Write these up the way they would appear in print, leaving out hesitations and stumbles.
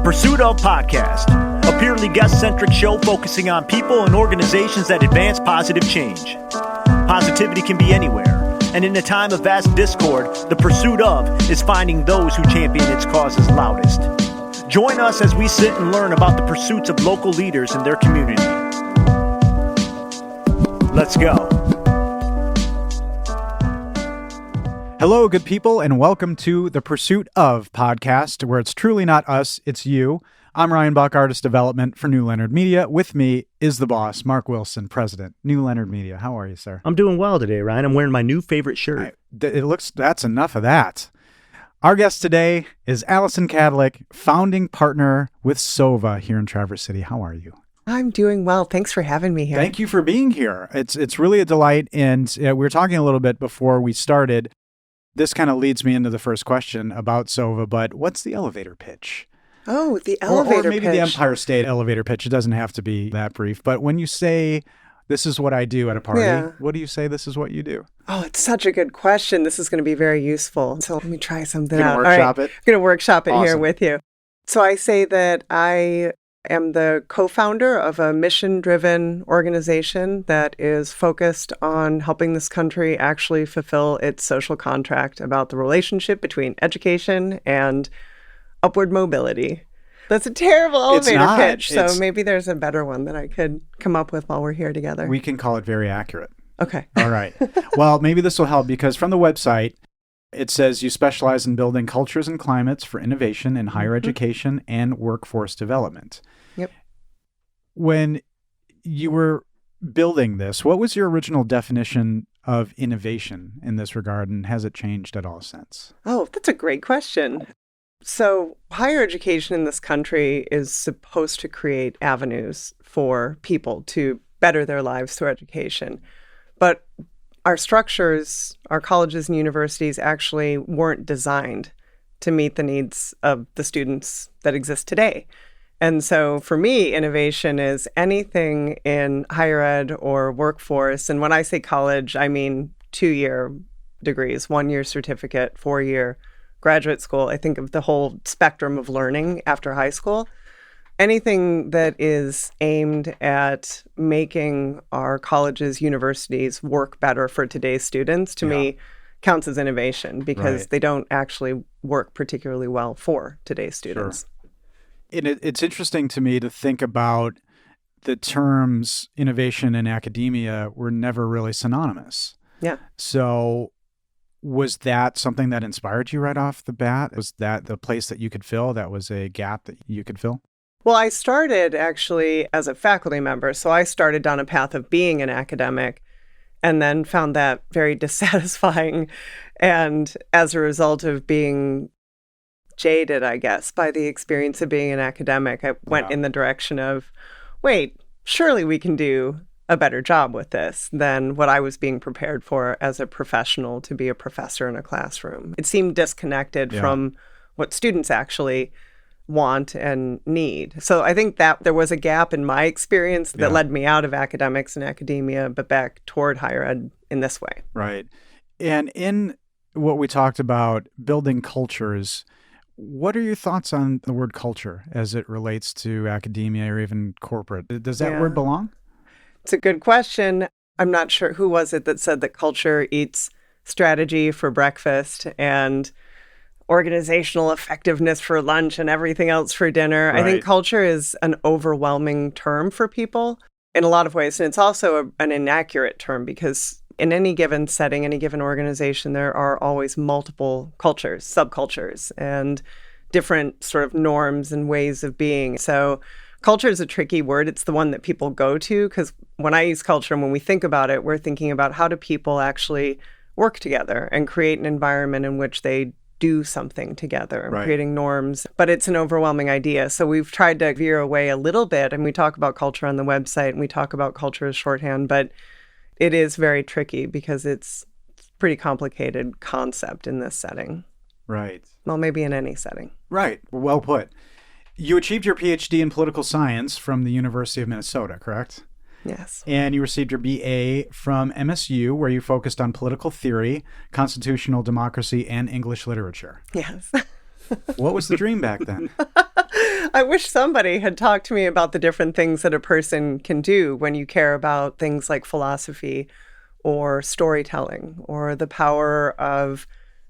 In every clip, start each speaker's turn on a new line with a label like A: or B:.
A: Pursuit Of podcast, a purely guest-centric show focusing on people and organizations that advance positive change. Positivity can be anywhere, and in a time of vast discord, the pursuit of is finding those who champion its causes loudest. Join us as we sit and learn about the pursuits of local leaders in their community. Let's go.
B: Hello, good people, and welcome to the Pursuit Of podcast, where it's truly not us, it's you. I'm Ryan Buck, Artist Development for New Leonard Media. With me is the boss, Mark Wilson, President, New Leonard Media. How are you, sir?
C: I'm doing well today, Ryan. I'm wearing my new favorite shirt.
B: That's enough of that. Our guest today is Alison Kadlec, founding partner with Sova here in Traverse City. How are you?
D: I'm doing well. Thanks for having me here.
B: Thank you for being here. It's really a delight, and we were talking a little bit before we started. This kind of leads me into the first question about Sova, but what's the elevator pitch?
D: Oh, the elevator pitch.
B: Or maybe the Empire State elevator pitch. It doesn't have to be that brief. But when you say, this is what I do at a party, What do you say this is what you do?
D: Oh, it's such a good question. This is going to be very useful. So let me try something out.
B: Workshop it?
D: I'm going to workshop it
B: Awesome.
D: here with you. So I say that I am the co-founder of a mission-driven organization that is focused on helping this country actually fulfill its social contract about the relationship between education and upward mobility. That's a terrible elevator pitch, so maybe there's a better one that I could come up with while we're here together.
B: We can call it very accurate.
D: Okay.
B: All right. Well, maybe this will help because from the website, it says you specialize in building cultures and climates for innovation in higher education and workforce development.
D: Yep.
B: When you were building this, what was your original definition of innovation in this regard, and has it changed at all since?
D: Oh, that's a great question. So higher education in this country is supposed to create avenues for people to better their lives through education. But our structures, our colleges and universities actually weren't designed to meet the needs of the students that exist today. And so for me, innovation is anything in higher ed or workforce. And when I say college, I mean 2-year degrees, 1-year certificate, 4-year graduate school. I think of the whole spectrum of learning after high school. Anything that is aimed at making our colleges, universities work better for today's students, to me, counts as innovation because they don't actually work particularly well for today's students.
B: Sure. It's interesting to me to think about the terms innovation and academia were never really synonymous.
D: Yeah.
B: So was that something that inspired you right off the bat? Was that the place that you could fill? That was a gap that you could fill?
D: Well, I started actually as a faculty member. So I started down a path of being an academic and then found that very dissatisfying. And as a result of being jaded, I guess, by the experience of being an academic, I went in the direction of, wait, surely we can do a better job with this than what I was being prepared for as a professional to be a professor in a classroom. It seemed disconnected from what students actually want and need. So I think that there was a gap in my experience that led me out of academics and academia, but back toward higher ed in this way.
B: Right. And in what we talked about, building cultures, what are your thoughts on the word culture as it relates to academia or even corporate? Does that word belong?
D: It's a good question. I'm not sure who was it that said that culture eats strategy for breakfast and organizational effectiveness for lunch and everything else for dinner. Right. I think culture is an overwhelming term for people in a lot of ways. And it's also an inaccurate term because in any given setting, any given organization, there are always multiple cultures, subcultures, and different sort of norms and ways of being. So culture is a tricky word. It's the one that people go to because when I use culture and when we think about it, we're thinking about how do people actually work together and create an environment in which they do something together and creating norms. But it's an overwhelming idea. So we've tried to veer away a little bit. And we talk about culture on the website and we talk about culture as shorthand, but it is very tricky because it's a pretty complicated concept in this setting.
B: Right.
D: Well, maybe in any setting.
B: Right. Well put. You achieved your PhD in political science from the University of Minnesota, correct?
D: Yes.
B: And you received your BA from MSU, where you focused on political theory, constitutional democracy, and English literature.
D: Yes.
B: What was the dream back then?
D: I wish somebody had talked to me about the different things that a person can do when you care about things like philosophy or storytelling or the power of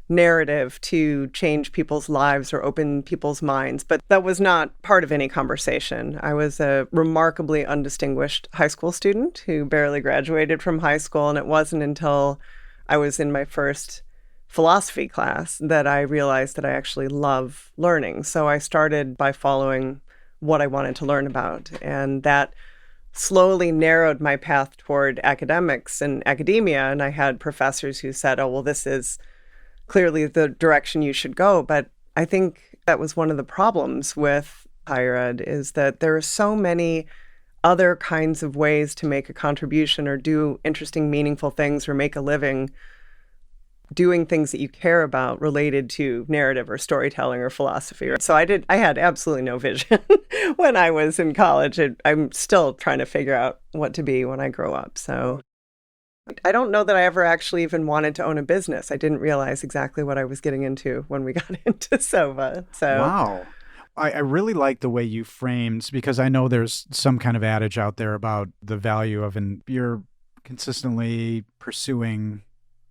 D: narrative to change people's lives or open people's minds. But that was not part of any conversation. I was a remarkably undistinguished high school student who barely graduated from high school. And it wasn't until I was in my first philosophy class that I realized that I actually love learning. So I started by following what I wanted to learn about. And that slowly narrowed my path toward academics and academia. And I had professors who said, oh, well, this is clearly the direction you should go. But I think that was one of the problems with higher ed, is that there are so many other kinds of ways to make a contribution or do interesting, meaningful things or make a living doing things that you care about related to narrative or storytelling or philosophy. So I had absolutely no vision when I was in college. I'm still trying to figure out what to be when I grow up. So I don't know that I ever actually even wanted to own a business. I didn't realize exactly what I was getting into when we got into Sova. So
B: wow. I really like the way you framed, because I know there's some kind of adage out there about the value of, and you're consistently pursuing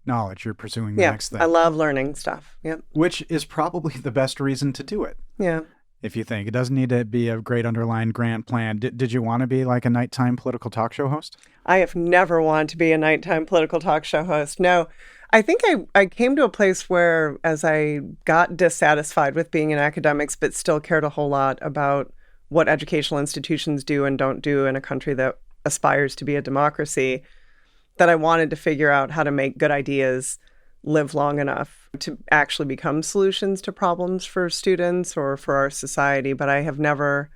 B: knowledge. You're pursuing the next thing.
D: I love learning stuff. Yep.
B: Which is probably the best reason to do it.
D: Yeah.
B: If you think. It doesn't need to be a great underlying grand plan. Did you want to be like a nighttime political talk show host?
D: I have never wanted to be a nighttime political talk show host. No. I think I came to a place where, as I got dissatisfied with being in academics, but still cared a whole lot about what educational institutions do and don't do in a country that aspires to be a democracy, that I wanted to figure out how to make good ideas live long enough to actually become solutions to problems for students or for our society. But I have never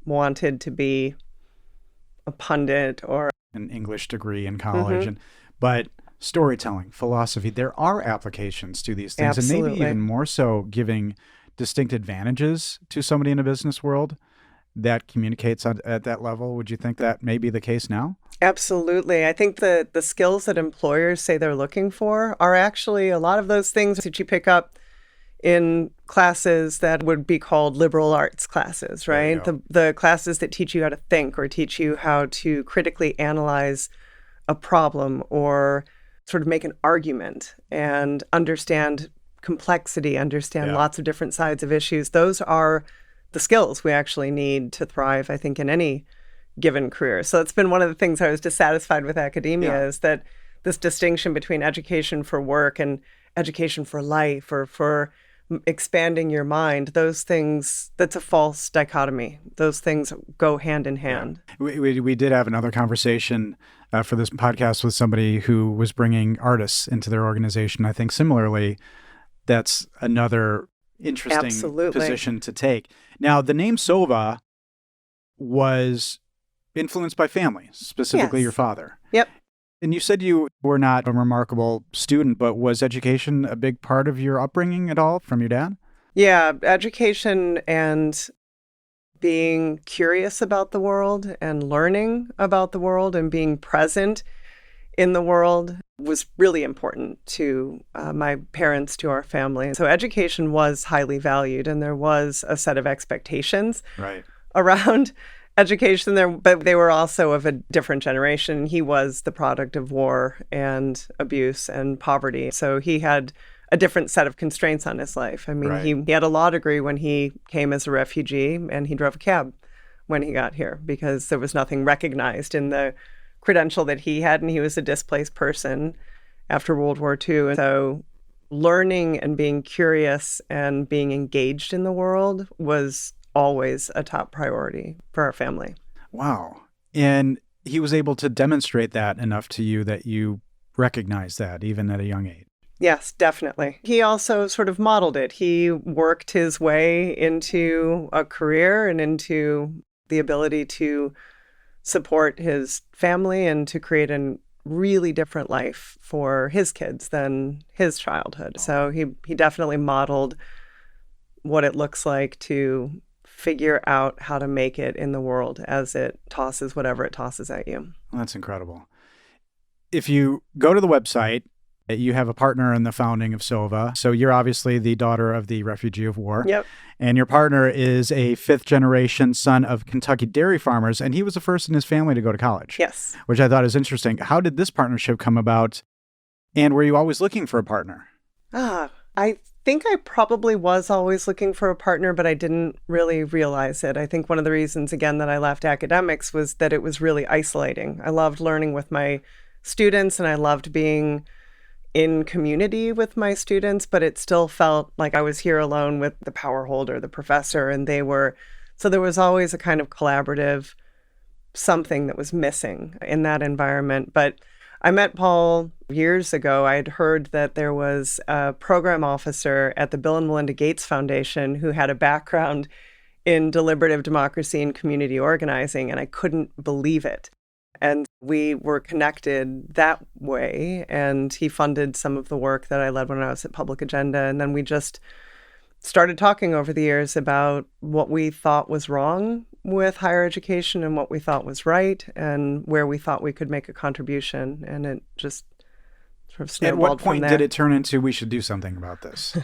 D: wanted to be a pundit or
B: an English degree in college. But storytelling, philosophy, there are applications to these things.
D: Absolutely.
B: And maybe even more so giving distinct advantages to somebody in a business world that communicates at that level. Would you think that may be the case now?
D: Absolutely. I think the skills that employers say they're looking for are actually a lot of those things that you pick up in classes that would be called liberal arts classes, right? The classes that teach you how to think or teach you how to critically analyze a problem or sort of make an argument and understand complexity, understand lots of different sides of issues. Those are the skills we actually need to thrive, I think, in any given career. So it's been one of the things I was dissatisfied with academia is that this distinction between education for work and education for life or for expanding your mind, those things, that's a false dichotomy. Those things go hand in hand.
B: We did have another conversation for this podcast with somebody who was bringing artists into their organization. I think similarly, that's another interesting position to take. Now, the name Sova was influenced by family, specifically your father.
D: Yep.
B: And you said you were not a remarkable student, but was education a big part of your upbringing at all from your dad?
D: Yeah, education and being curious about the world and learning about the world and being present in the world was really important to my parents, to our family. So education was highly valued, and there was a set of expectations around education there, but they were also of a different generation. He was the product of war and abuse and poverty. So he had a different set of constraints on his life. I mean, he had a law degree when he came as a refugee, and he drove a cab when he got here because there was nothing recognized in the credential that he had, and he was a displaced person after World War II. And so learning and being curious and being engaged in the world was always a top priority for our family.
B: Wow. And he was able to demonstrate that enough to you that you recognized that even at a young age.
D: Yes, definitely. He also sort of modeled it. He worked his way into a career and into the ability to support his family and to create a really different life for his kids than his childhood. So he definitely modeled what it looks like to figure out how to make it in the world as it tosses whatever it tosses at you.
B: Well, that's incredible. If you go to the website, You have a partner in the founding of Sova. So you're obviously the daughter of the refugee of war.
D: Yep.
B: And your partner is a fifth-generation son of Kentucky dairy farmers, and he was the first in his family to go to college.
D: Yes.
B: Which I thought is interesting. How did this partnership come about, and were you always looking for a partner?
D: I think I probably was always looking for a partner, but I didn't really realize it. I think one of the reasons, again, that I left academics was that it was really isolating. I loved learning with my students, and I loved being in community with my students, but it still felt like I was here alone with the power holder, the professor, and so there was always a kind of collaborative something that was missing in that environment. But I met Paul years ago. I had heard that there was a program officer at the Bill and Melinda Gates Foundation who had a background in deliberative democracy and community organizing, and I couldn't believe it. And we were connected that way, and he funded some of the work that I led when I was at Public Agenda. And then we just started talking over the years about what we thought was wrong with higher education and what we thought was right and where we thought we could make a contribution. And it just sort of snowballed.
B: At what point did it turn into we should do something about this?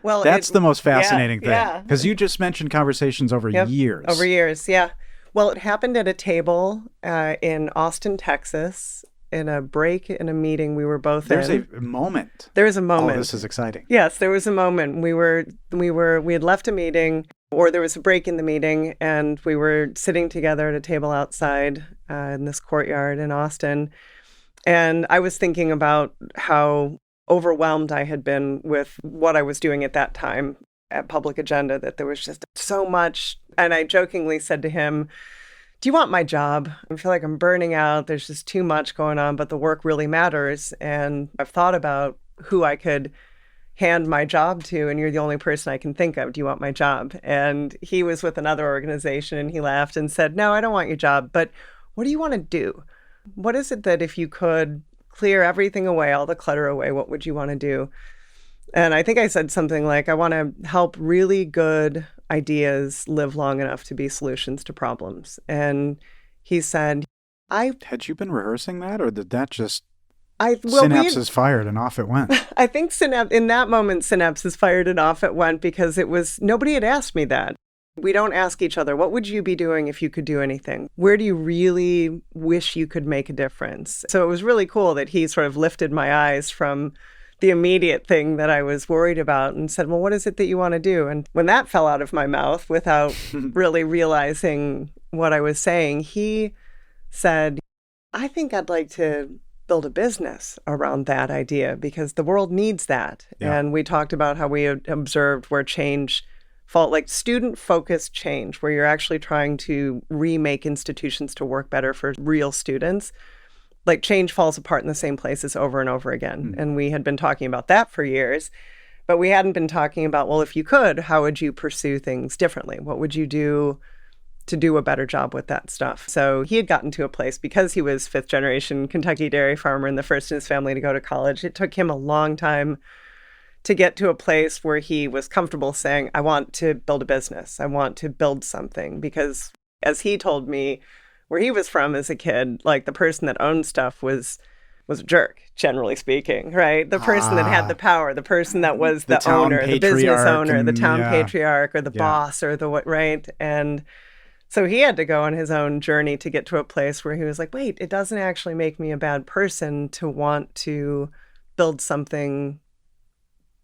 D: Well,
B: that's the most fascinating thing.
D: Yeah.
B: Because you just mentioned conversations over years.
D: Over years, yeah. Well, it happened at a table in Austin, Texas, in a break in a meeting we were both
B: There's
D: in.
B: a moment.
D: There was a moment.
B: Oh, this is exciting.
D: Yes, there was a moment. We had left a meeting, or there was a break in the meeting, and we were sitting together at a table outside in this courtyard in Austin. And I was thinking about how overwhelmed I had been with what I was doing at that time at Public Agenda, that there was just so much. And I jokingly said to him, "Do you want my job? I feel like I'm burning out. There's just too much going on, but the work really matters. And I've thought about who I could hand my job to, and you're the only person I can think of. Do you want my job?" And he was with another organization, and he laughed and said, "No, I don't want your job, but what do you want to do? What is it that if you could clear everything away, all the clutter away, what would you want to do?" And I think I said something like, "I want to help really good ideas live long enough to be solutions to problems." And he said,
B: Had you been rehearsing that, or did that just
D: synapses
B: fired and off it went?
D: I think in that moment, synapses fired and off it went, because nobody had asked me that. We don't ask each other, what would you be doing if you could do anything? Where do you really wish you could make a difference? So it was really cool that he sort of lifted my eyes from the immediate thing that I was worried about and said, "Well, what is it that you want to do?" And when that fell out of my mouth without really realizing what I was saying, he said, "I think I'd like to build a business around that idea because the world needs that." Yeah. And we talked about how we had observed where change felt like student-focused change, where you're actually trying to remake institutions to work better for real students. Like change falls apart in the same places over and over again. And we had been talking about that for years, but we hadn't been talking about, well, if you could, how would you pursue things differently? What would you do to do a better job with that stuff? So he had gotten to a place, because he was fifth generation Kentucky dairy farmer and the first in his family to go to college. It took him a long time to get to a place where he was comfortable saying, "I want to build a business. I want to build something." Because as he told me, where he was from as a kid, like the person that owned stuff was a jerk, generally speaking, right? The person that had the power, the person that was the owner, the business owner, the town patriarch, or the boss, or the what, right? And so he had to go on his own journey to get to a place where he was like, wait, it doesn't actually make me a bad person to want to build something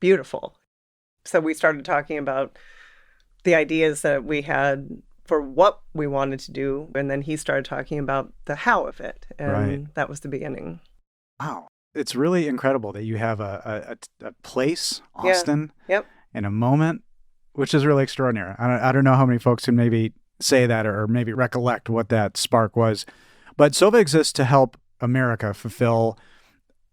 D: beautiful. So we started talking about the ideas that we had for what we wanted to do. And then he started talking about the how of it. And that was the beginning.
B: Wow. It's really incredible that you have a place, Austin, in a moment, which is really extraordinary. I don't know how many folks can maybe say that or maybe recollect what that spark was. But Sova exists to help America fulfill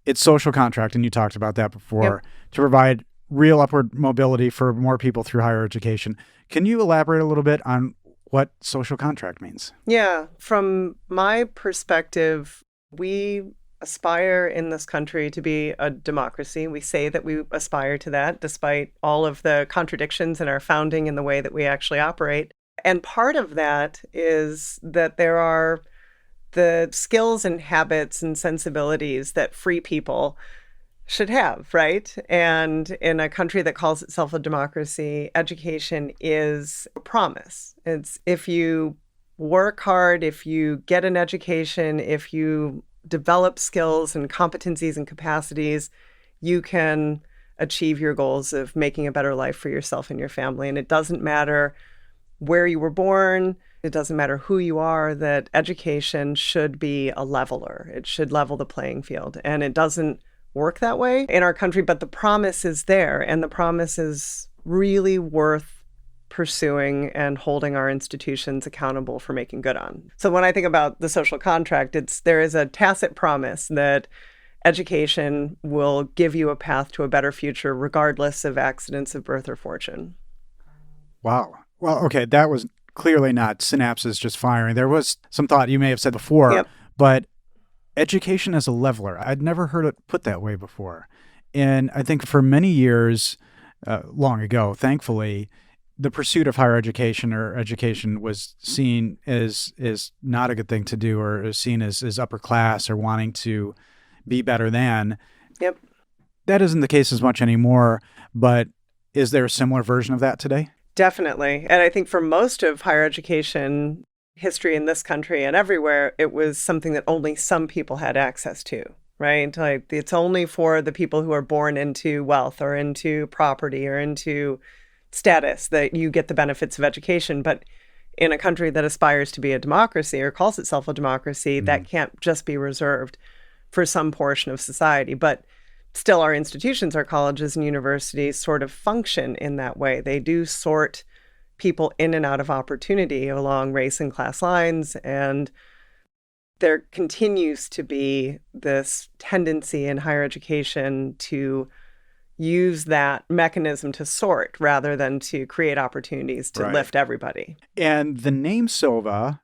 B: its social contract, and you talked about that before, to provide real upward mobility for more people through higher education. Can you elaborate a little bit on what social contract means?
D: Yeah. From my perspective, we aspire in this country to be a democracy. We say that we aspire to that, despite all of the contradictions in our founding and the way that we actually operate. And part of that is that there are the skills and habits and sensibilities that free people should have, right? And in a country that calls itself a democracy, education is a promise. It's if you work hard, if you get an education, if you develop skills and competencies and capacities, you can achieve your goals of making a better life for yourself and your family. And it doesn't matter where you were born, it doesn't matter who you are, that education should be a leveler. It should level the playing field. And it doesn't work that way in our country, but the promise is there, and the promise is really worth pursuing and holding our institutions accountable for making good on. So when I think about the social contract, there is a tacit promise that education will give you a path to a better future regardless of accidents of birth or fortune.
B: Wow. Well, okay, that was clearly not synapses just firing. There was some thought you may have said before,
D: Yep.
B: but education as a leveler, I'd never heard it put that way before. And I think for many years, long ago, thankfully, the pursuit of higher education or education was seen as not a good thing to do, or is seen as upper class or wanting to be better than.
D: Yep.
B: That isn't the case as much anymore, but is there a similar version of that today?
D: Definitely. And I think for most of higher education history in this country and everywhere, it was something that only some people had access to, right? Like it's only for the people who are born into wealth or into property or into status that you get the benefits of education. But in a country that aspires to be a democracy or calls itself a democracy, that can't just be reserved for some portion of society. But still, our institutions, our colleges and universities sort of function in that way. They do sort people in and out of opportunity along race and class lines. And there continues to be this tendency in higher education to use that mechanism to sort rather than to create opportunities to lift everybody.
B: And the name Sova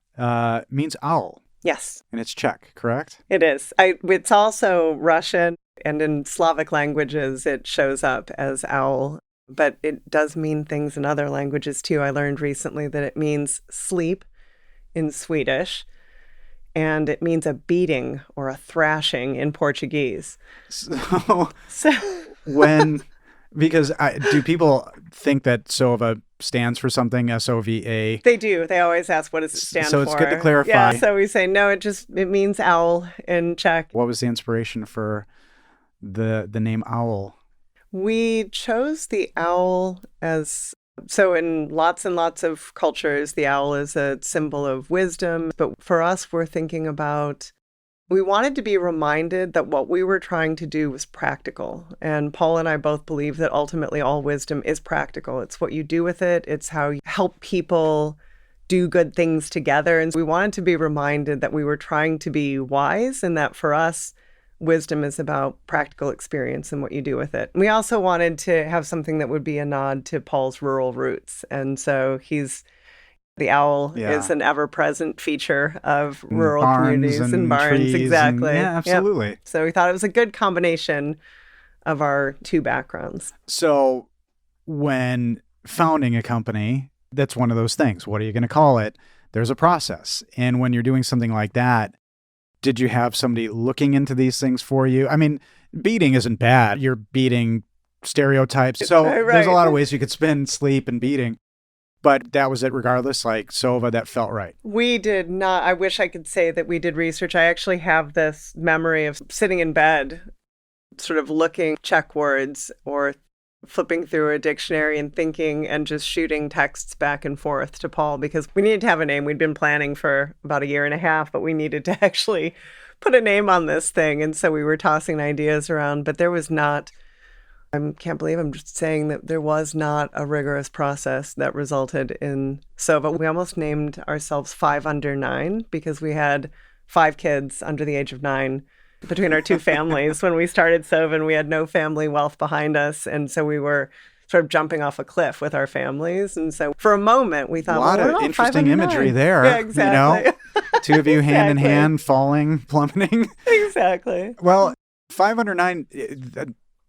B: means owl.
D: Yes.
B: And it's Czech, correct?
D: It is. It's also Russian, and in Slavic languages, it shows up as owl. But it does mean things in other languages too. I learned recently that it means sleep in Swedish, and it means a beating or a thrashing in Portuguese.
B: So because do people think that Sova stands for something, S-O-V-A?
D: They do. They always ask, what does it stand for?
B: So it's good to clarify.
D: Yeah, so we say, no, it means owl in Czech.
B: What was the inspiration for the name owl?
D: We chose the owl so in lots and lots of cultures, the owl is a symbol of wisdom. But for us, we're thinking about, we wanted to be reminded that what we were trying to do was practical. And Paul and I both believe that ultimately all wisdom is practical. It's what you do with it. It's how you help people do good things together. And we wanted to be reminded that we were trying to be wise, and that for us, wisdom is about practical experience and what you do with it. We also wanted to have something that would be a nod to Paul's rural roots. And so the owl is an ever-present feature of rural communities and barns. Exactly.
B: Yeah, absolutely.
D: Yep. So we thought it was a good combination of our two backgrounds.
B: So when founding a company, that's one of those things. What are you going to call it? There's a process. And when you're doing something like that, did you have somebody looking into these things for you? I mean, beating isn't bad. You're beating stereotypes. So there's a lot of ways you could spin sleep and beating. But that was it regardless, like Sova, that felt right.
D: We did not. I wish I could say that we did research. I actually have this memory of sitting in bed, sort of looking Czech words or flipping through a dictionary and thinking and just shooting texts back and forth to Paul, because we needed to have a name. We'd been planning for about 1.5 years, but we needed to actually put a name on this thing. And so we were tossing ideas around, but there was not, I can't believe I'm just saying that there was not a rigorous process that resulted in Sova. We almost named ourselves 5 under 9 because we had 5 kids under the age of 9 between our two families when we started Sova, and we had no family wealth behind us. And so we were sort of jumping off a cliff with our families. And so for a moment, we thought,
B: a lot of interesting imagery there.
D: Yeah, exactly.
B: You know, two of you hand in hand, falling, plummeting.
D: Exactly.
B: Well, 5 under 9,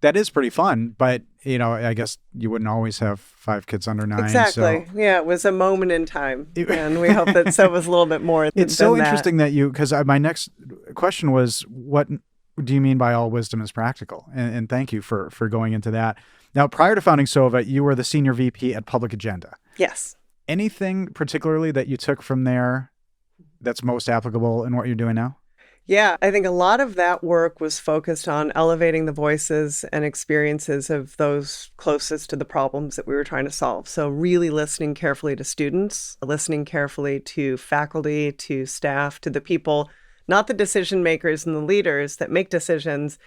B: that is pretty fun. But, you know, I guess you wouldn't always have 5 kids under 9.
D: Exactly. So. Yeah, it was a moment in time. And we hope that Sova's a little bit more
B: It's so interesting that because my next question was, what do you mean by all wisdom is practical? And thank you for going into that. Now, prior to founding Sova, you were the senior VP at Public Agenda.
D: Yes.
B: Anything particularly that you took from there that's most applicable in what you're doing now?
D: Yeah, I think a lot of that work was focused on elevating the voices and experiences of those closest to the problems that we were trying to solve. So really listening carefully to students, listening carefully to faculty, to staff, to the people, not the decision makers and the leaders that make decisions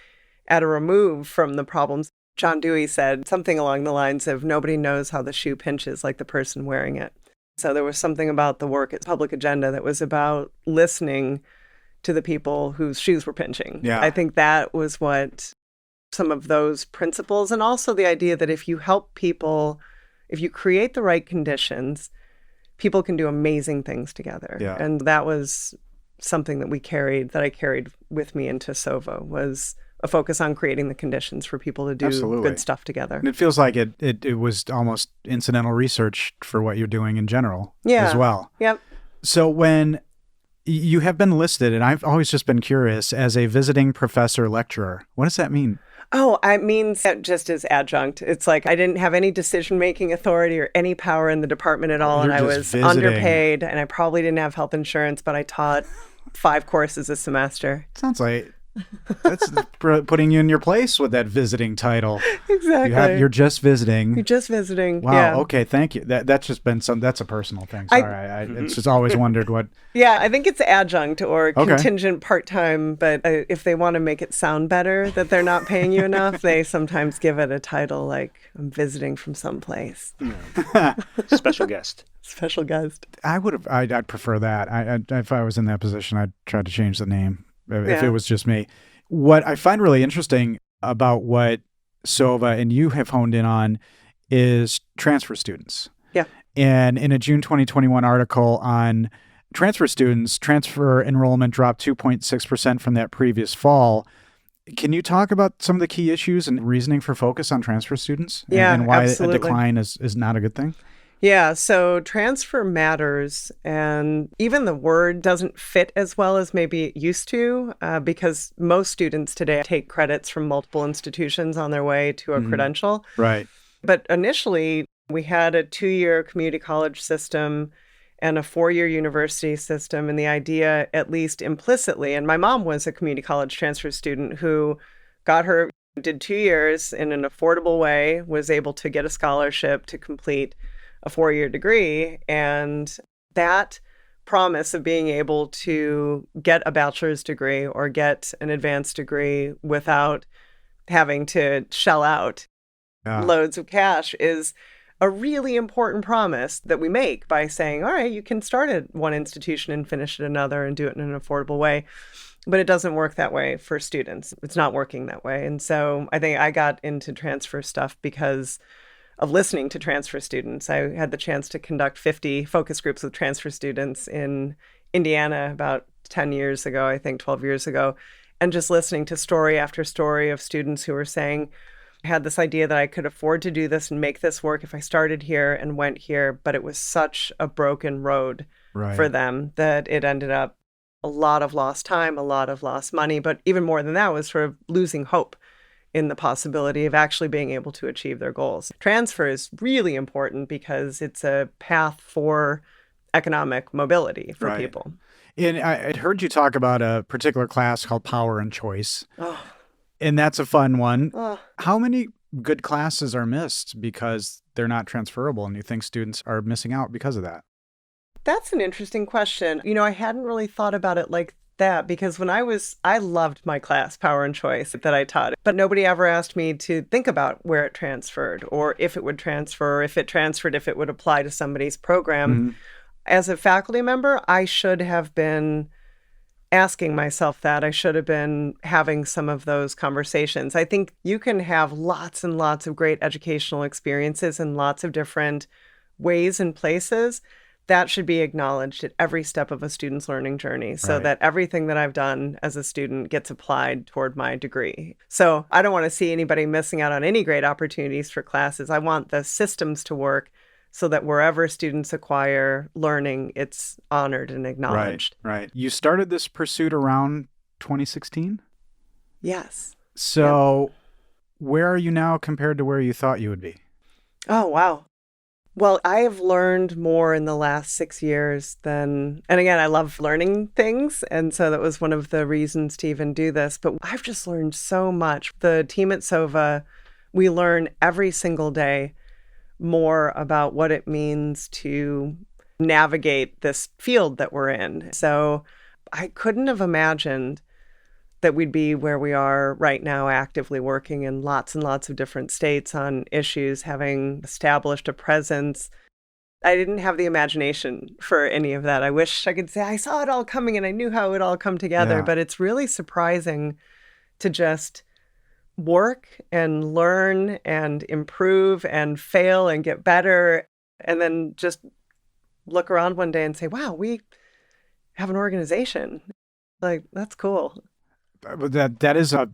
D: at a remove from the problems. John Dewey said something along the lines of nobody knows how the shoe pinches like the person wearing it. So there was something about the work at Public Agenda that was about listening to the people whose shoes were pinching.
B: Yeah.
D: I think that was what some of those principles, and also the idea that if you help people, if you create the right conditions, people can do amazing things together.
B: Yeah.
D: And that was something that I carried with me into Sova, was a focus on creating the conditions for people to do
B: Absolutely.
D: good stuff together.
B: And it feels like it was almost incidental research for what you're doing in general as well.
D: Yep.
B: So when you have been listed, and I've always just been curious, as a visiting professor lecturer, what does that mean?
D: Oh, it means that just as adjunct. It's like I didn't have any decision-making authority or any power in the department at all,
B: You're
D: and I
B: just
D: was
B: visiting.
D: underpaid, and I probably didn't have health insurance, but I taught 5 courses a semester.
B: Sounds like that's putting you in your place with that visiting title.
D: Exactly.
B: You're just visiting.
D: You're just visiting.
B: Wow.
D: Yeah.
B: Okay. Thank you. That's just been that's a personal thing. Sorry. It's just always wondered what.
D: Yeah, I think it's adjunct or
B: Okay.
D: contingent part-time, but if they want to make it sound better that they're not paying you enough, they sometimes give it a title like I'm visiting from someplace.
C: Special guest.
D: Special guest.
B: I'd prefer that. If I was in that position, I'd try to change the name if
D: Yeah.
B: it was just me. What I find really interesting about what Sova and you have honed in on is transfer students.
D: Yeah.
B: And in a June 2021 article on transfer students, transfer enrollment dropped 2.6% from that previous fall. Can you talk about some of the key issues and reasoning for focus on transfer students?
D: Yeah,
B: and why
D: absolutely.
B: a decline is not a good thing?
D: Yeah, so transfer matters, and even the word doesn't fit as well as maybe it used to, because most students today take credits from multiple institutions on their way to a credential.
B: Right.
D: But initially, we had a 2-year community college system and a 4-year university system, and the idea, at least implicitly, and my mom was a community college transfer student who did 2 years in an affordable way, was able to get a scholarship to complete a 4-year degree, and that promise of being able to get a bachelor's degree or get an advanced degree without having to shell out loads of cash is a really important promise that we make by saying, all right, you can start at one institution and finish at another and do it in an affordable way. But it doesn't work that way for students. It's not working that way. And so I think I got into transfer stuff because of listening to transfer students. I had the chance to conduct 50 focus groups with transfer students in Indiana about 10 years ago, I think 12 years ago, and just listening to story after story of students who were saying, I had this idea that I could afford to do this and make this work if I started here and went here, but it was such a broken road for them that it ended up a lot of lost time, a lot of lost money, but even more than that was sort of losing hope in the possibility of actually being able to achieve their goals. Transfer is really important because it's a path for economic mobility for people.
B: And I heard you talk about a particular class called Power and Choice.
D: Oh.
B: And that's a fun one.
D: Oh.
B: How many good classes are missed because they're not transferable and you think students are missing out because of that?
D: That's an interesting question. I hadn't really thought about it like that because I loved my class, Power and Choice, that I taught, but nobody ever asked me to think about where it transferred or if it would transfer, or if it transferred, if it would apply to somebody's program.
B: Mm-hmm.
D: As a faculty member, I should have been asking myself that. I should have been having some of those conversations. I think you can have lots and lots of great educational experiences in lots of different ways and places. That should be acknowledged at every step of a student's learning journey so that everything that I've done as a student gets applied toward my degree. So I don't want to see anybody missing out on any great opportunities for classes. I want the systems to work so that wherever students acquire learning, it's honored and acknowledged.
B: Right. You started this pursuit around 2016?
D: Yes.
B: So where are you now compared to where you thought you would be?
D: Oh, wow. Well, I have learned more in the last 6 years and again, I love learning things. And so that was one of the reasons to even do this. But I've just learned so much. The team at Sova, we learn every single day more about what it means to navigate this field that we're in. So I couldn't have imagined that we'd be where we are right now, actively working in lots and lots of different states on issues, having established a presence. I didn't have the imagination for any of that. I wish I could say I saw it all coming and I knew how it would all come together, but it's really surprising to just work and learn and improve and fail and get better, and then just look around one day and say, wow, we have an organization. Like, that's cool.
B: That is a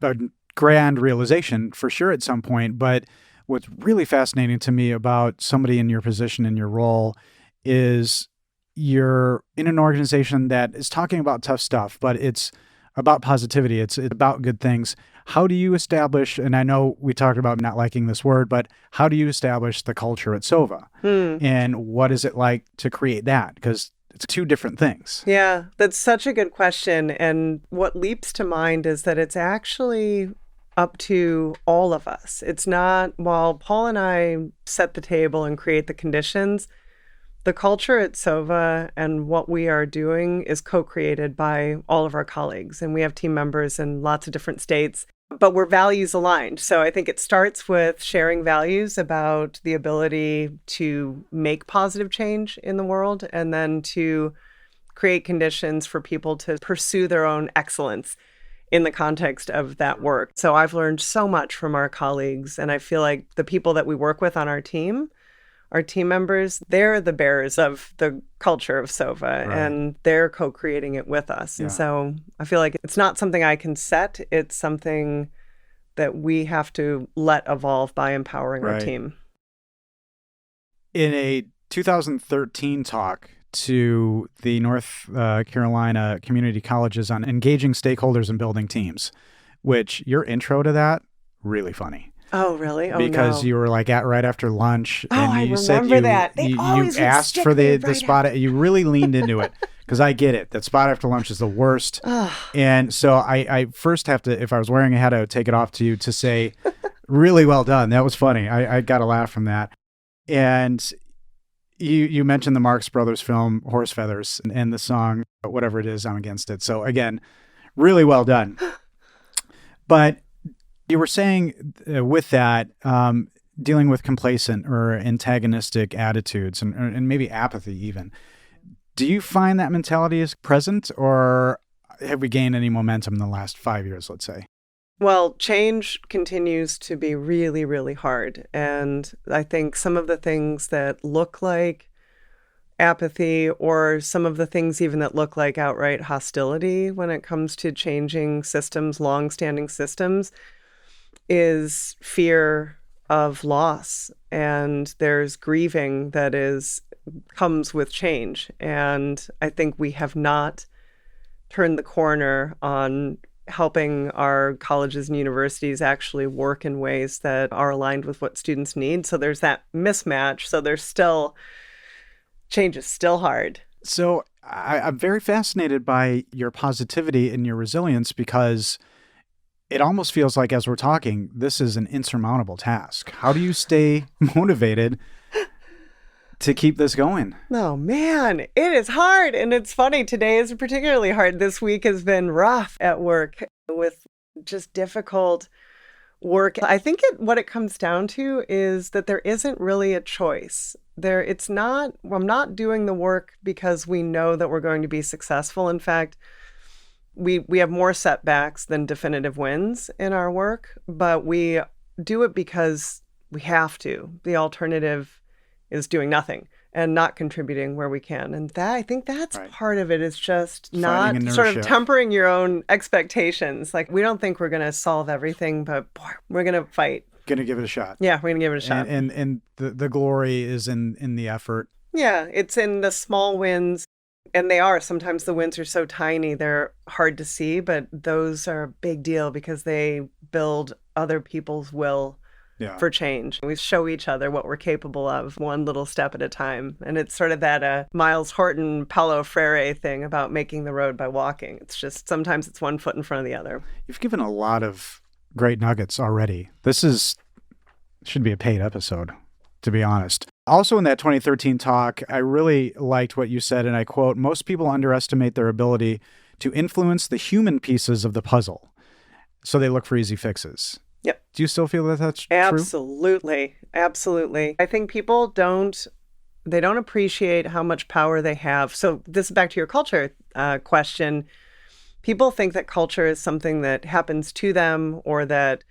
B: grand realization for sure at some point. But what's really fascinating to me about somebody in your position, in your role, is you're in an organization that is talking about tough stuff, but it's about positivity. It's about good things. How do you establish, and I know we talked about not liking this word, but how do you establish the culture at Sova? And what is it like to create that? Because it's two different things.
D: Yeah, that's such a good question. And what leaps to mind is that it's actually up to all of us. It's not, while Paul and I set the table and create the conditions, the culture at Sova and what we are doing is co-created by all of our colleagues. And we have team members in lots of different states, but we're values aligned. So I think it starts with sharing values about the ability to make positive change in the world, and then to create conditions for people to pursue their own excellence in the context of that work. So I've learned so much from our colleagues, and I feel like the people that we work with on our team members, they're the bearers of the culture of Sova, and they're co-creating it with us. And so I feel like it's not something I can set. It's something that we have to let evolve by empowering our team.
B: In a 2013 talk to the North Carolina community colleges on engaging stakeholders and building teams, which your intro to that, really funny.
D: Oh, really? Oh,
B: because
D: no.
B: you were like right after lunch, and you
D: I remember that. They
B: you
D: always would
B: asked
D: stick
B: for
D: me
B: the
D: right
B: spot. You really leaned into it, because I get it. That spot after lunch is the worst. And so I first have to, if I was wearing a hat, I would take it off to you to say, really well done. That was funny. I got a laugh from that. And you mentioned the Marx Brothers film Horse Feathers and the song, whatever it is, I'm Against It. So again, really well done. But you were saying with that, dealing with complacent or antagonistic attitudes and maybe apathy even. Do you find that mentality is present, or have we gained any momentum in the last 5 years, let's say?
D: Well, change continues to be really, really hard. And I think some of the things that look like apathy, or some of the things even that look like outright hostility when it comes to changing systems, long-standing systems, is fear of loss. And there's grieving that comes with change. And I think we have not turned the corner on helping our colleges and universities actually work in ways that are aligned with what students need. So there's that mismatch. So change is still hard.
B: So I'm very fascinated by your positivity and your resilience, because it almost feels like, as we're talking, this is an insurmountable task. How do you stay motivated to keep this going?
D: Oh, man, it is hard. And it's funny. Today is particularly hard. This week has been rough at work with just difficult work. I think what it comes down to is that there isn't really a choice. I'm not doing the work because we know that we're going to be successful. In fact, we have more setbacks than definitive wins in our work, but we do it because we have to. The alternative is doing nothing and not contributing where we can. And I think that's part of it, is just not sort of tempering your own expectations. Like, we don't think we're going to solve everything, but boy, we're going to fight.
B: Going to give it a shot.
D: Yeah, we're going to give it a shot.
B: And the glory is in the effort.
D: Yeah, it's in the small wins. And they are. Sometimes the wins are so tiny, they're hard to see, but those are a big deal because they build other people's will for change. We show each other what we're capable of one little step at a time. And it's sort of that Miles Horton, Paulo Freire thing about making the road by walking. It's just sometimes it's one foot in front of the other.
B: You've given a lot of great nuggets already. Should be a paid episode, to be honest. Also in that 2013 talk, I really liked what you said, and I quote, "Most people underestimate their ability to influence the human pieces of the puzzle, so they look for easy fixes."
D: Yep.
B: Do you still feel that that's true?
D: Absolutely. Absolutely. I think people don't appreciate how much power they have. So this is back to your culture question. People think that culture is something that happens to them or that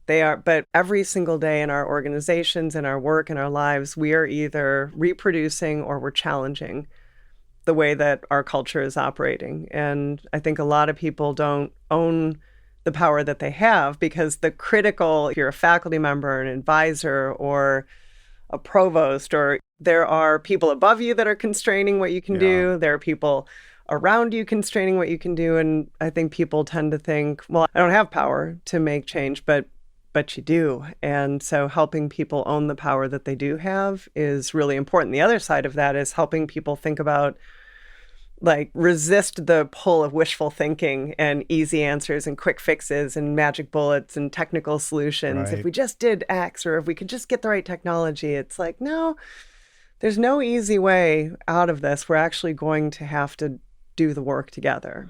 D: they are, but every single day in our organizations, in our work, in our lives, we are either reproducing or we're challenging the way that our culture is operating. And I think a lot of people don't own the power that they have because if you're a faculty member, an advisor, or a provost, or there are people above you that are constraining what you can do. There are people around you constraining what you can do. And I think people tend to think, well, I don't have power to make change, but you do. And so helping people own the power that they do have is really important. The other side of that is helping people think about, resist the pull of wishful thinking and easy answers and quick fixes and magic bullets and technical solutions.
B: Right.
D: If we just did X, or if we could just get the right technology, it's like, no, there's no easy way out of this. We're actually going to have to do the work together.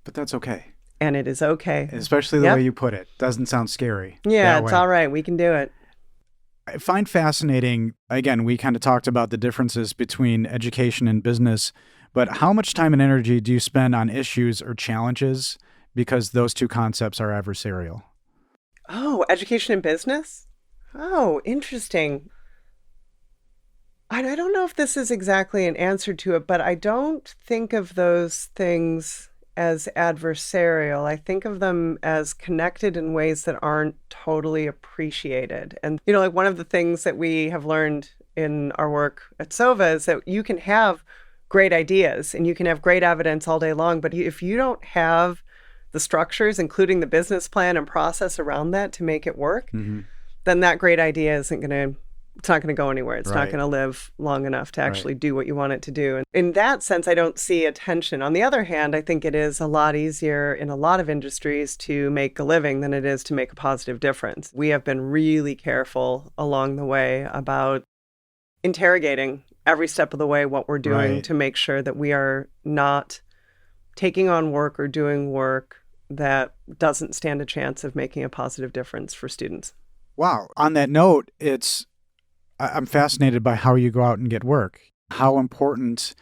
B: But that's okay.
D: And it is okay.
B: Especially the way you put it. Doesn't sound scary.
D: Yeah, it's all right. We can do it.
B: I find fascinating, again, we kind of talked about the differences between education and business, but how much time and energy do you spend on issues or challenges because those two concepts are adversarial?
D: Oh, education and business? Oh, interesting. I don't know if this is exactly an answer to it, but I don't think of those things as adversarial. I think of them as connected in ways that aren't totally appreciated. And, one of the things that we have learned in our work at Sova is that you can have great ideas and you can have great evidence all day long, but if you don't have the structures, including the business plan and process around that to make it work, then that great idea it's not going to go anywhere. It's not going to live long enough to actually do what you want it to do. And in that sense, I don't see a tension. On the other hand, I think it is a lot easier in a lot of industries to make a living than it is to make a positive difference. We have been really careful along the way about interrogating every step of the way what we're doing to make sure that we are not taking on work or doing work that doesn't stand a chance of making a positive difference for students.
B: Wow. On that note, I'm fascinated by how you go out and get work. How important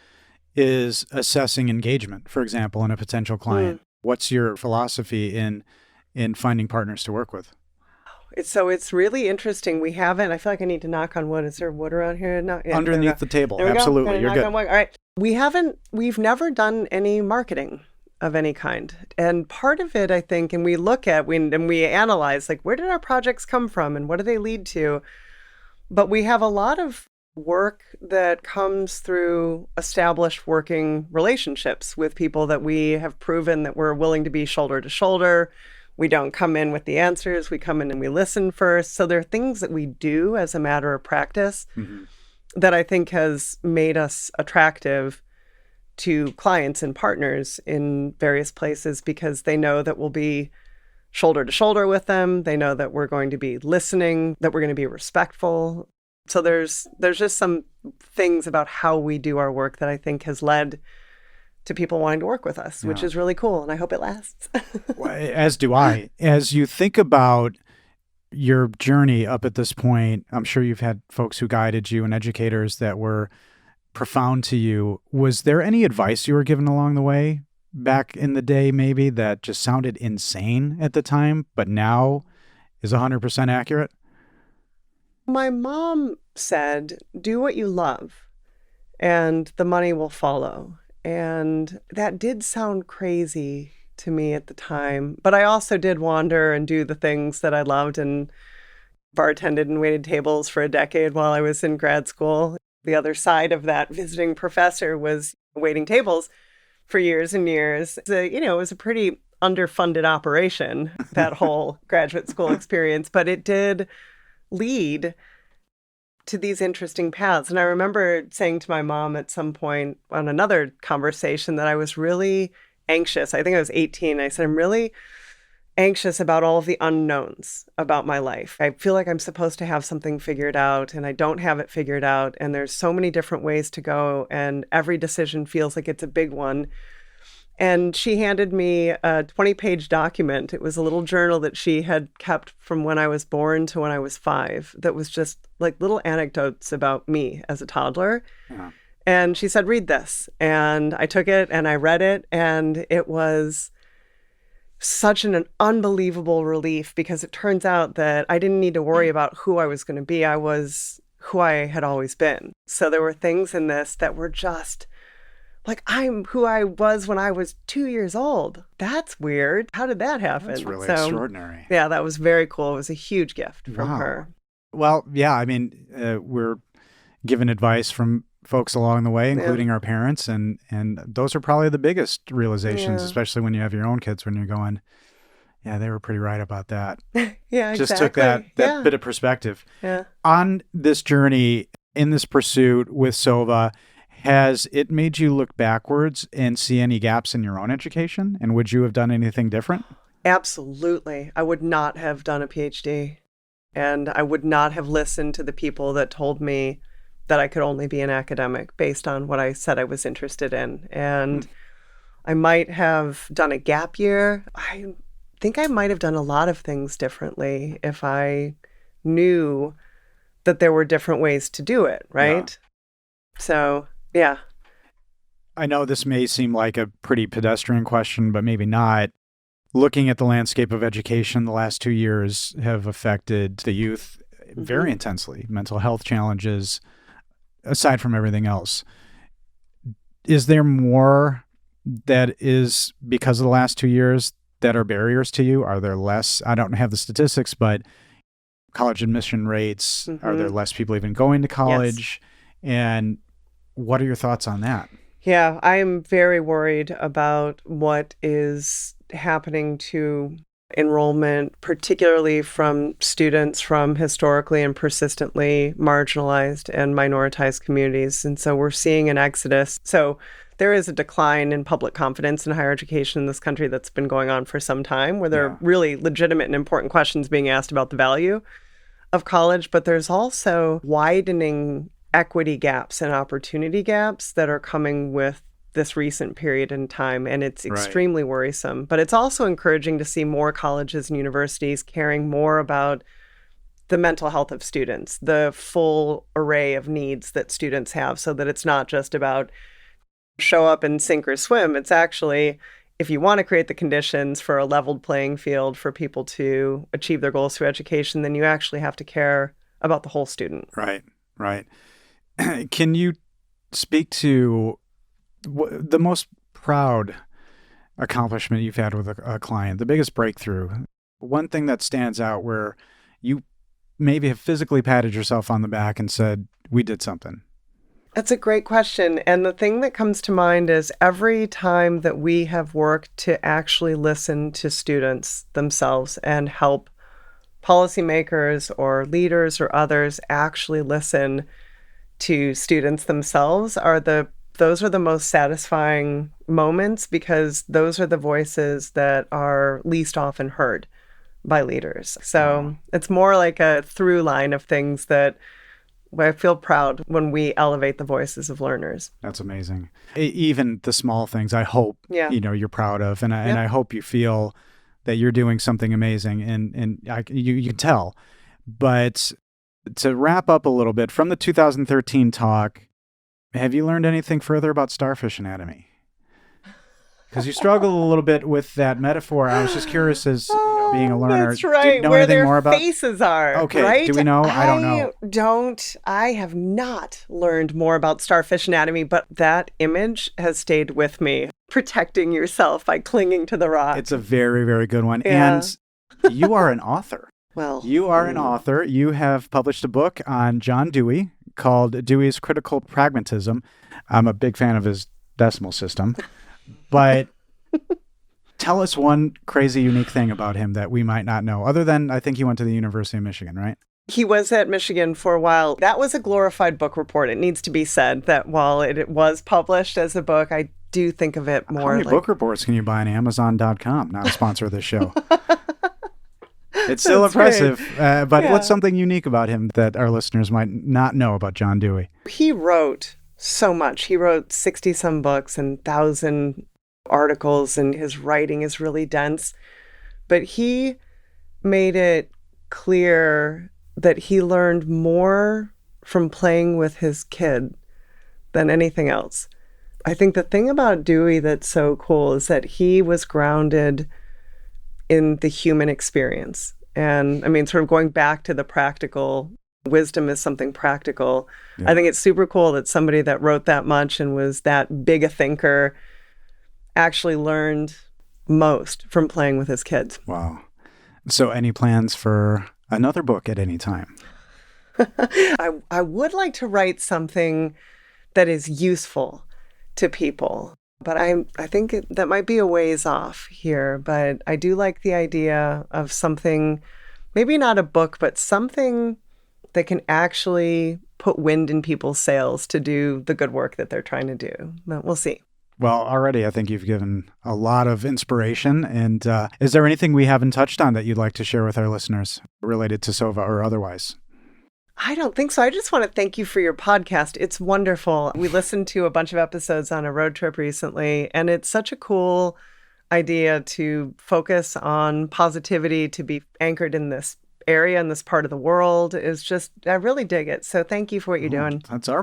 B: is assessing engagement, for example, in a potential client? What's your philosophy in finding partners to work with?
D: It's really interesting. I feel like I need to knock on wood. Is there wood around here? No, yeah,
B: underneath the table. Absolutely. You're good. All
D: right. We've never done any marketing of any kind. And part of it, I think, and we analyze, where did our projects come from and what do they lead to? But we have a lot of work that comes through established working relationships with people that we have proven that we're willing to be shoulder to shoulder. We don't come in with the answers. We come in and we listen first. So there are things that we do as a matter of practice that I think has made us attractive to clients and partners in various places because they know that we'll be shoulder to shoulder with them. They know that we're going to be listening, that we're going to be respectful. So there's just some things about how we do our work that I think has led to people wanting to work with us, which is really cool. And I hope it lasts.
B: As do I. As you think about your journey up at this point, I'm sure you've had folks who guided you and educators that were profound to you. Was there any advice you were given along the way back in the day, maybe, that just sounded insane at the time, but now is 100% accurate?
D: My mom said, do what you love and the money will follow. And that did sound crazy to me at the time. But I also did wander and do the things that I loved and bartended and waited tables for a decade while I was in grad school. The other side of that visiting professor was waiting tables for years and years. It was a pretty underfunded operation, that whole graduate school experience, but it did lead to these interesting paths. And I remember saying to my mom at some point on another conversation that I was really anxious. I think I was 18. I said, I'm really anxious about all of the unknowns about my life. I feel like I'm supposed to have something figured out and I don't have it figured out. And there's so many different ways to go. And every decision feels like it's a big one. And she handed me a 20-page document. It was a little journal that she had kept from when I was born to when I was 5 that was just like little anecdotes about me as a toddler. Yeah. And she said, read this. And I took it and I read it. And it was such an unbelievable relief because it turns out that I didn't need to worry about who I was going to be. I was who I had always been. So there were things in this that were just like, I'm who I was when I was 2 years old. That's weird. How did that happen?
B: That's really extraordinary.
D: Yeah, that was very cool. It was a huge gift from her.
B: Well, yeah, I mean, we're given advice from folks along the way, including our parents, and those are probably the biggest realizations, especially when you have your own kids, when you're going, yeah, they were pretty right about that.
D: Yeah,
B: just took that bit of perspective.
D: Yeah.
B: On this journey, in this pursuit with Sova, has it made you look backwards and see any gaps in your own education? And would you have done anything different?
D: Absolutely. I would not have done a PhD, and I would not have listened to the people that told me that I could only be an academic based on what I said I was interested in. And I might have done a gap year. I think I might have done a lot of things differently if I knew that there were different ways to do it, right? Yeah. So, yeah.
B: I know this may seem like a pretty pedestrian question, but maybe not. Looking at the landscape of education, the last 2 years have affected the youth very intensely. Mental health challenges, aside from everything else. Is there more that is because of the last 2 years that are barriers to you? Are there less? I don't have the statistics, but college admission rates, are there less people even going to college? Yes. And what are your thoughts on that?
D: Yeah, I'm very worried about what is happening to enrollment, particularly from students from historically and persistently marginalized and minoritized communities. And so we're seeing an exodus. So there is a decline in public confidence in higher education in this country that's been going on for some time, where there are really legitimate and important questions being asked about the value of college. But there's also widening equity gaps and opportunity gaps that are coming with this recent period in time, and it's extremely worrisome. But it's also encouraging to see more colleges and universities caring more about the mental health of students, the full array of needs that students have, so that it's not just about show up and sink or swim. It's actually, if you want to create the conditions for a leveled playing field for people to achieve their goals through education, then you actually have to care about the whole student.
B: Right. Can you speak to the most proud accomplishment you've had with a client, the biggest breakthrough, one thing that stands out where you maybe have physically patted yourself on the back and said, we did something?
D: That's a great question. And the thing that comes to mind is every time that we have worked to actually listen to students themselves and help policymakers or leaders or others actually listen to students themselves, those are the most satisfying moments, because those are the voices that are least often heard by leaders. So it's more like a through line of things that I feel proud when we elevate the voices of learners.
B: That's amazing. Even the small things, I hope you're proud of, and I hope you feel that you're doing something amazing, and you can tell. But to wrap up a little bit from the 2013 talk, have you learned anything further about starfish anatomy? Because you struggled a little bit with that metaphor. I was just curious, as being a learner.
D: That's right.
B: Do you know
D: where
B: anything
D: their
B: more about
D: faces are.
B: Okay.
D: Right?
B: Do we know? I don't know.
D: I have not learned more about starfish anatomy, but that image has stayed with me. Protecting yourself by clinging to the rock.
B: It's a very, very good one.
D: Yeah.
B: And you are an author.
D: Well,
B: you are an author. You have published a book on John Dewey called Dewey's Critical Pragmatism. I'm a big fan of his decimal system. But tell us one crazy, unique thing about him that we might not know, other than I think he went to the University of Michigan, right?
D: He was at Michigan for a while. That was a glorified book report. It needs to be said that while it was published as a book, I do think of it more
B: How many
D: like...
B: book reports can you buy on Amazon.com? Not a sponsor of this show. It's still
D: That's
B: impressive, but
D: Yeah.
B: what's something unique about him that our listeners might not know about John Dewey?
D: He wrote so much. He wrote 60-some books and 1,000 articles, and his writing is really dense. But he made it clear that he learned more from playing with his kid than anything else. I think the thing about Dewey that's so cool is that he was grounded in the human experience. And I mean, sort of going back to the practical, wisdom is something practical.
B: Yeah.
D: I think it's super cool that somebody that wrote that much and was that big a thinker actually learned most from playing with his kids.
B: Wow. So any plans for another book at any time?
D: I would like to write something that is useful to people, but I think that might be a ways off here. But I do like the idea of something, maybe not a book, but something that can actually put wind in people's sails to do the good work that they're trying to do. But we'll see.
B: Well, already I think you've given a lot of inspiration. And is there anything we haven't touched on that you'd like to share with our listeners related to Sova or otherwise?
D: I don't think so. I just want to thank you for your podcast. It's wonderful. We listened to a bunch of episodes on a road trip recently, and it's such a cool idea to focus on positivity, to be anchored in this area, in this part of the world. Is just, I really dig it. So thank you for what you're doing.
B: It's our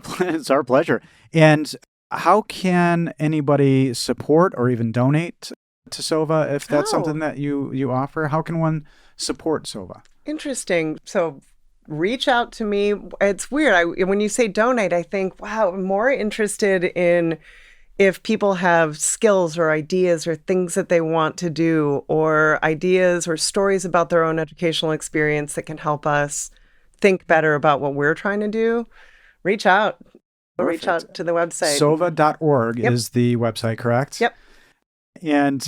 B: pleasure. And how can anybody support or even donate to Sova if that's something that you offer? How can one support Sova?
D: Interesting. So reach out to me. It's weird. When you say donate, I think, wow, I'm more interested in if people have skills or ideas or things that they want to do, or ideas or stories about their own educational experience that can help us think better about what we're trying to do. Reach out.
B: Perfect.
D: Reach out to the website.
B: Sova.org
D: Yep.
B: is the website, correct?
D: Yep.
B: And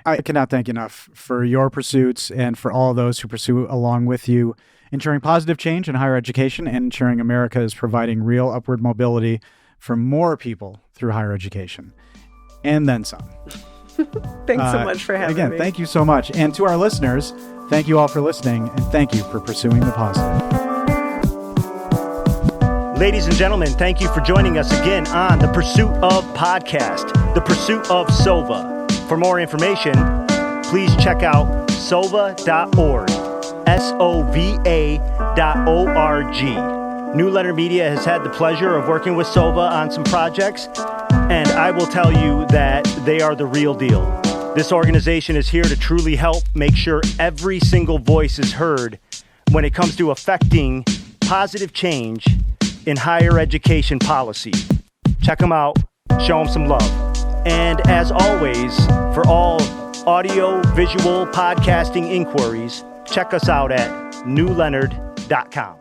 B: I cannot thank you enough for your pursuits and for all those who pursue along with you, ensuring positive change in higher education and ensuring America is providing real upward mobility for more people through higher education. And then some.
D: Thanks so much for having me.
B: Again, thank you so much. And to our listeners, thank you all for listening, and thank you for pursuing the positive.
A: Ladies and gentlemen, thank you for joining us again on the Pursuit of Podcast, the Pursuit of Sova. For more information, please check out sova.org, SOVA.org. New Leonard Media has had the pleasure of working with Sova on some projects, and I will tell you that they are the real deal. This organization is here to truly help make sure every single voice is heard when it comes to affecting positive change in higher education policy. Check them out, show them some love. And as always, for all audio, visual, podcasting inquiries, check us out at newleonard.com.